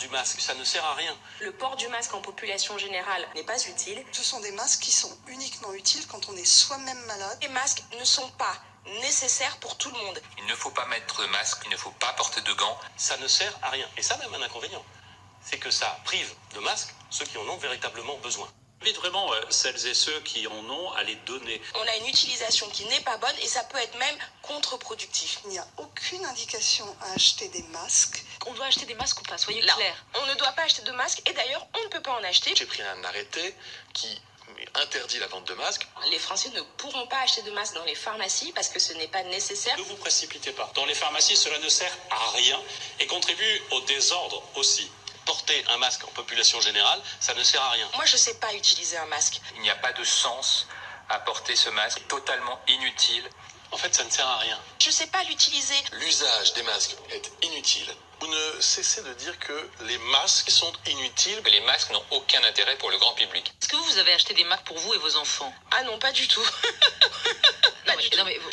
du masque, ça ne sert à rien. Le port du masque en population générale n'est pas utile. Ce sont des masques qui sont uniquement utiles quand on est soi-même malade. Les masques ne sont pas nécessaires pour tout le monde. Il ne faut pas mettre de masque, il ne faut pas porter de gants. Ça ne sert à rien. Et ça a même un inconvénient. C'est que ça prive de masques ceux qui en ont véritablement besoin. J'invite vraiment celles et ceux qui en ont à les donner. On a une utilisation qui n'est pas bonne et ça peut être même contre-productif. Il n'y a aucune indication à acheter des masques. On doit acheter des masques ou pas, soyez Là, clairs. on ne doit pas acheter de masques et d'ailleurs, on ne peut pas en acheter. J'ai pris un arrêté qui interdit la vente de masques. Les Français ne pourront pas acheter de masques dans les pharmacies parce que ce n'est pas nécessaire. Ne vous précipitez pas. Dans les pharmacies, cela ne sert à rien et contribue au désordre aussi. Porter un masque en population générale, ça ne sert à rien. Moi, je ne sais pas utiliser un masque. Il n'y a pas de sens à porter ce masque, totalement inutile. En fait, ça ne sert à rien. Je ne sais pas l'utiliser. L'usage des masques est inutile. Vous ne cessez de dire que les masques sont inutiles. Les masques n'ont aucun intérêt pour le grand public. Est-ce que vous avez acheté des masques pour vous et vos enfants? Ah non, pas du tout. Non, mais vous...